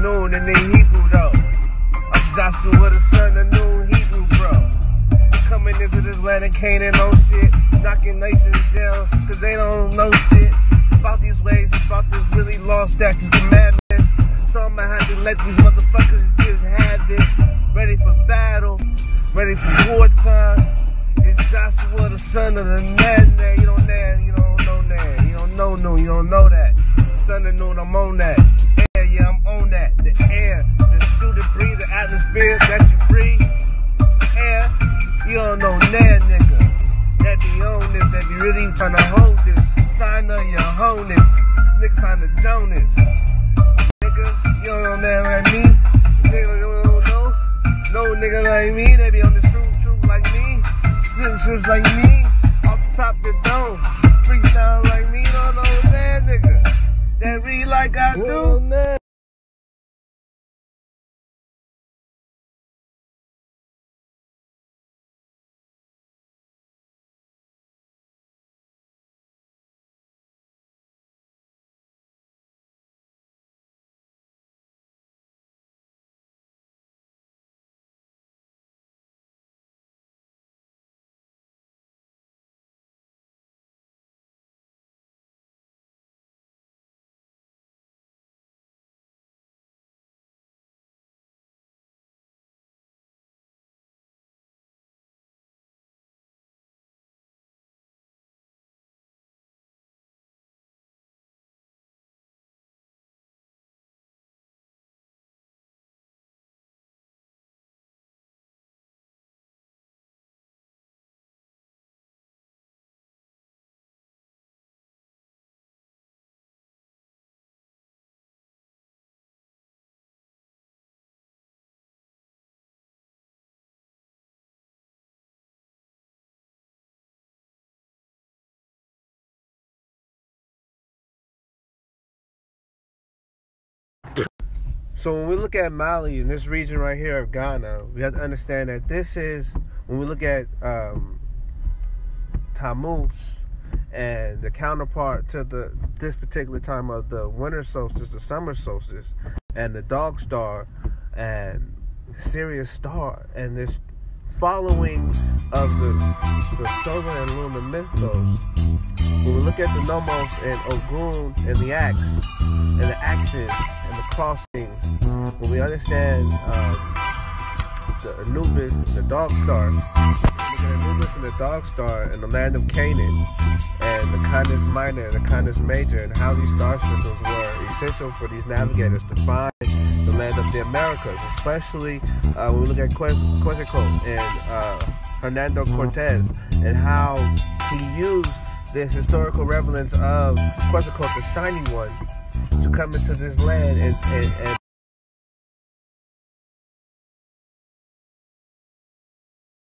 Noon and they Hebrew though. I'm Joshua the son of Noon, Hebrew bro. Coming into this land of Canaan, no shit. Knocking nations down, cause they don't know shit about these ways, about this really lost statutes and madness. So I'ma have to let these motherfuckers just have this. Ready for battle, ready for wartime. It's Joshua the son of the Nan. You don't know you don't know Noon, you don't know that. Son of Noon, I'm on that. Yeah, I'm on that. The air, the suit to breathe, the atmosphere that you breathe. Air, you don't know that nigga. That be on this, that be really trying to hold this. Sign up your honus. Nigga sign the Jonas. Nigga, you don't know that like me. Nigga, you don't know. No nigga like me. They be on the truth like me. Shit like me. Off the top of the dome. Freestyle like me. You don't know that nigga. That read like I do. So when we look at Mali in this region right here of Ghana, we have to understand that this is, when we look at Tammuz and the counterpart to this particular time of the winter solstice, the summer solstice, and the dogstar and Sirius star, and this following of the solar and lunar mythos. When we look at the nomos and Ogun and the axe and the axes and the crossings, when we understand the Anubis and the dogstar, look at Anubis and the dogstar in the land of Canaan, and the Canis Minor and the Canis Major, and how these star systems were essential for these navigators to find the land of the Americas, especially when we look at Quetzalcoatl and Hernando Cortez, and how he used this historical relevance of Quetzalcoatl, the Shining One, to come into this land and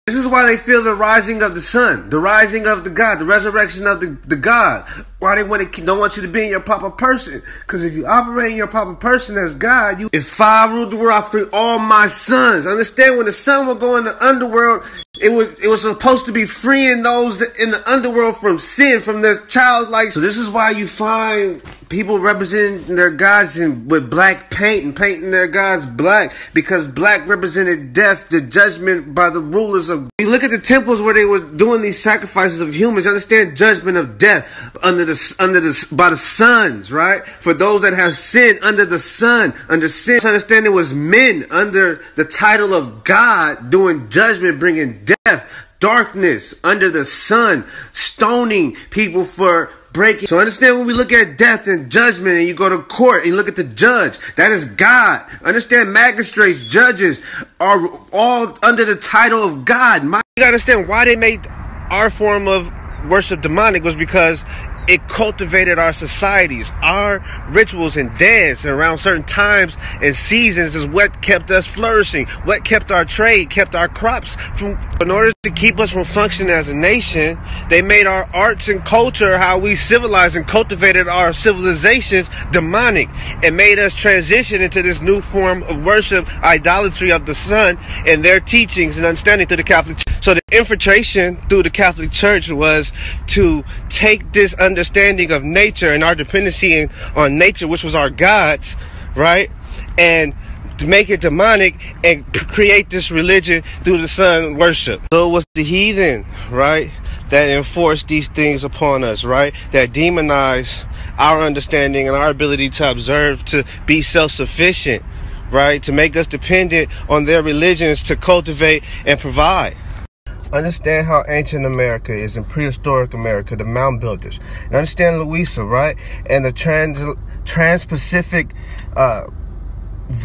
this is why they feel the rising of the sun, the rising of the God, the resurrection of the God. Why they don't want you to be in your proper person. Because if you operate in your proper person as God, if I ruled the world, I free all my sons. Understand, when the sun will go in the underworld, it was supposed to be freeing those in the underworld from sin, from their childlike. So this is why you find people representing their gods with black paint and painting their gods black, because black represented death, the judgment by the rulers of. You look at the temples where they were doing these sacrifices of humans. Understand, judgment of death by the sons, right? For those that have sinned under the sun, under sin. Understand, it was men under the title of God doing judgment, bringing death, darkness under the sun, stoning people for breaking. So understand, when we look at death and judgment and you go to court and you look at the judge, that is God. Understand, magistrates, judges are all under the title of God. You gotta understand why they made our form of worship demonic, was because it cultivated our societies. Our rituals and dance and around certain times and seasons is what kept us flourishing, what kept our trade, kept our crops from. In order to keep us from functioning as a nation, they made our arts and culture, how we civilized and cultivated our civilizations, demonic, and made us transition into this new form of worship, idolatry of the sun, and their teachings and understanding to the Catholic Church. So the infiltration through the Catholic Church was to take this understanding of nature and our dependency on nature, which was our gods, right, and to make it demonic and create this religion through the sun worship. So it was the heathen, right, that enforced these things upon us, right, that demonized our understanding and our ability to observe, to be self-sufficient, right, to make us dependent on their religions to cultivate and provide. Understand how ancient America is in prehistoric America, the mound builders. And understand Louisa, right, and the trans-Pacific.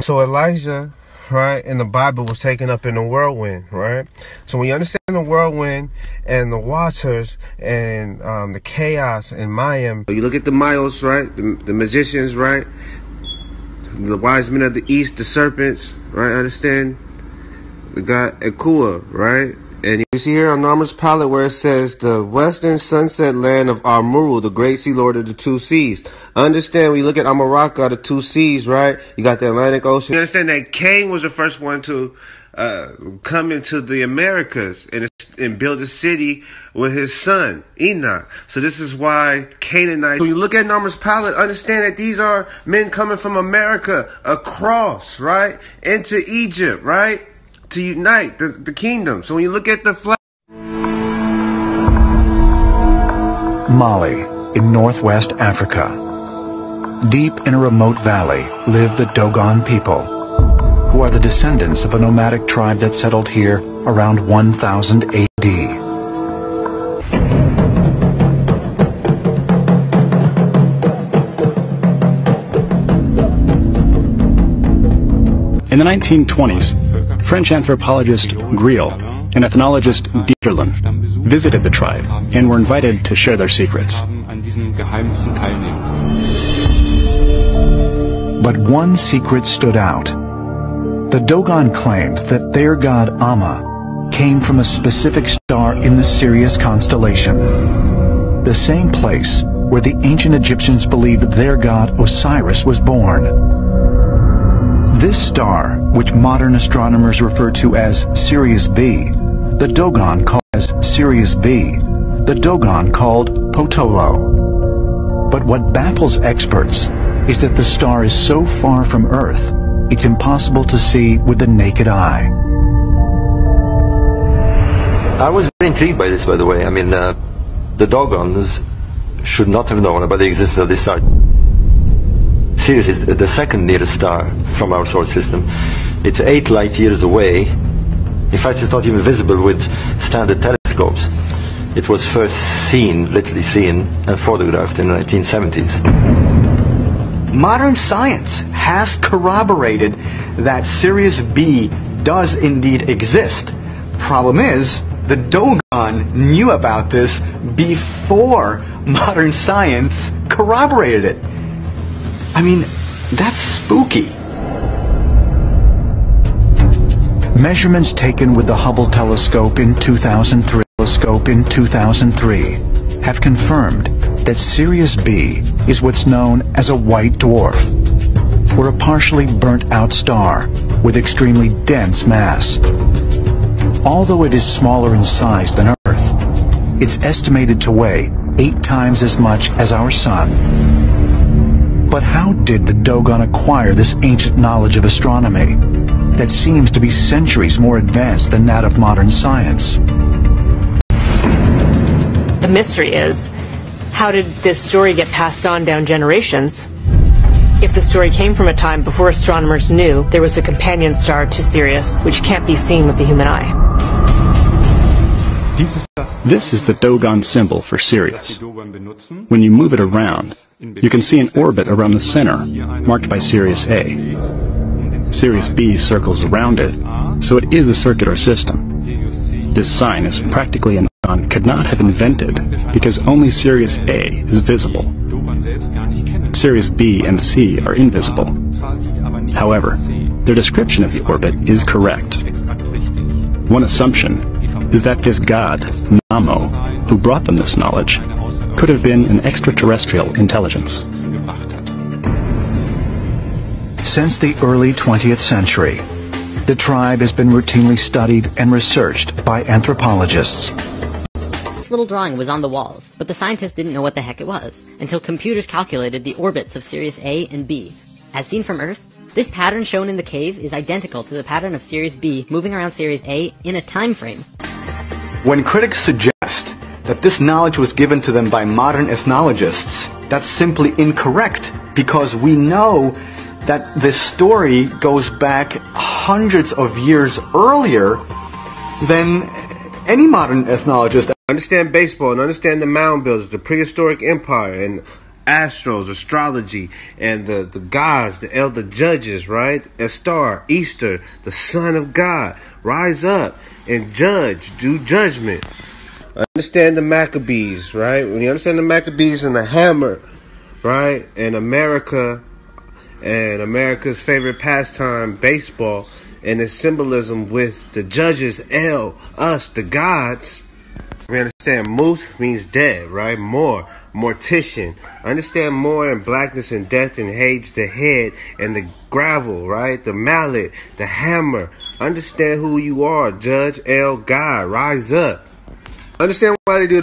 So Elijah, right, in the Bible was taken up in the whirlwind, right? So when you understand the whirlwind and the waters and the chaos in Mayim, you look at the Mayos, right, the magicians, right, the wise men of the east, the serpents, right, understand the god Akua, right? And you see here on Narmer's palette where it says the western sunset land of Amuru, the great sea lord of the two seas. Understand when you look at Amaraka, the two seas, right? You got the Atlantic Ocean. You understand that Cain was the first one to come into the Americas and build a city with his son, Enoch. So this is why Canaanites, when you look at Narmer's palette, understand that these are men coming from America across, right, into Egypt, right? To unite the kingdom. So when you look at the flag, Mali, in northwest Africa. Deep in a remote valley live the Dogon people, who are the descendants of a nomadic tribe that settled here around 1000 AD. In the 1920s, French anthropologist Griel and ethnologist Dieterlen visited the tribe and were invited to share their secrets. But one secret stood out. The Dogon claimed that their god Amah came from a specific star in the Sirius constellation, the same place where the ancient Egyptians believed their god Osiris was born. This star, which modern astronomers refer to as Sirius B, the Dogon called Sirius B, the Dogon called Potolo. But what baffles experts is that the star is so far from Earth, it's impossible to see with the naked eye. I was very intrigued by this, by the way. I mean, the Dogons should not have known about the existence of this star. Sirius is the second nearest star from our solar system. It's 8 light years away. In fact, it's not even visible with standard telescopes. It was first seen, literally seen, and photographed in the 1970s. Modern science has corroborated that Sirius B does indeed exist. Problem is, the Dogon knew about this before modern science corroborated it. I mean, that's spooky. Measurements taken with the Hubble telescope in 2003 have confirmed that Sirius B is what's known as a white dwarf, or a partially burnt-out star with extremely dense mass. Although it is smaller in size than Earth, it's estimated to weigh 8 times as much as our Sun. But how did the Dogon acquire this ancient knowledge of astronomy that seems to be centuries more advanced than that of modern science? The mystery is, how did this story get passed on down generations? If the story came from a time before astronomers knew there was a companion star to Sirius, which can't be seen with the human eye. This is the Dogon symbol for Sirius. When you move it around, you can see an orbit around the center, marked by Sirius A. Sirius B circles around it, so it is a circular system. This sign is practically an Dogon could not have invented because only Sirius A is visible. Sirius B and C are invisible. However, their description of the orbit is correct. One assumption is that this god, Namo, who brought them this knowledge, could have been an extraterrestrial intelligence. Since the early 20th century, the tribe has been routinely studied and researched by anthropologists. This little drawing was on the walls, but the scientists didn't know what the heck it was, until computers calculated the orbits of Sirius A and B. As seen from Earth, This pattern shown in the cave is identical to the pattern of Sirius B moving around Sirius A in a time frame. When critics suggest that this knowledge was given to them by modern ethnologists, that's simply incorrect, because we know that this story goes back hundreds of years earlier than any modern ethnologist. Understand baseball and understand the mound builders, the prehistoric empire, and astros, astrology, and the gods, the elder judges, right? Estar, Easter, the Son of God. Rise up and judge, do judgment. Understand the Maccabees, right? When you understand the Maccabees and the hammer, right? And America and America's favorite pastime, baseball, and its symbolism with the judges, us, the gods. We understand Muth means dead, right? Mortician. Understand more and blackness and death and Hades, the head, and the gravel, right? The mallet, the hammer. Understand who you are, Judge, God. Rise up. Understand why they do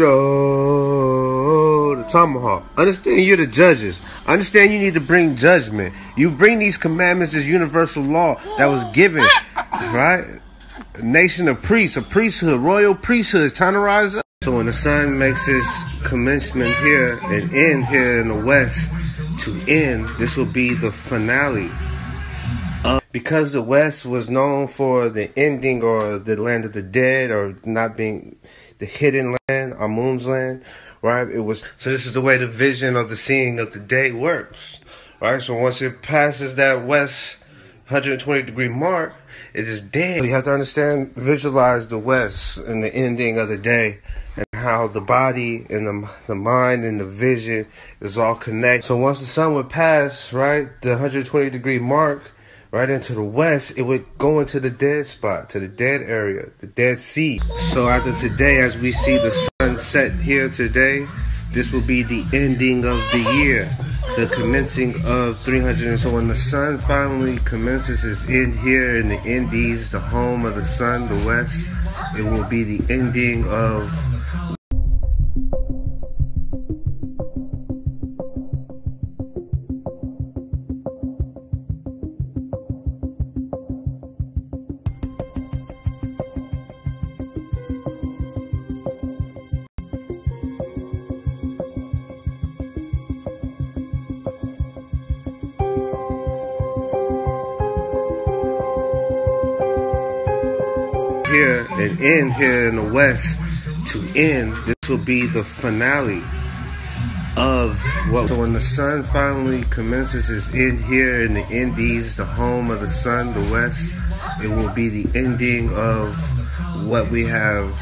the tomahawk. Understand you're the judges. Understand you need to bring judgment. You bring these commandments as universal law that was given, right? A nation of priests, a priesthood, royal priesthood. It's time to rise up. So when the sun makes its commencement here and end here in the west to end, this will be the finale. Because the west was known for the ending or the land of the dead or not being the hidden land, Amun's land, right? So this is the way the vision of the seeing of the day works, right? So once it passes that west 120-degree mark, it is dead. So you have to understand, visualize the west and the ending of the day and how the body and the mind and the vision is all connected. So once the sun would pass, right, the 120-degree mark, right into the west, it would go into the dead spot, to the dead area, the Dead Sea. So after today, as we see the sun set here today, this will be the ending of the year, the commencing of 300. So when the sun finally commences its end here in the Indies, the home of the sun, the west, it will be the ending of here and end here in the west to end. This will be the finale of what. So when the sun finally commences its end here in the Indies, the home of the sun, the west, it will be the ending of what we have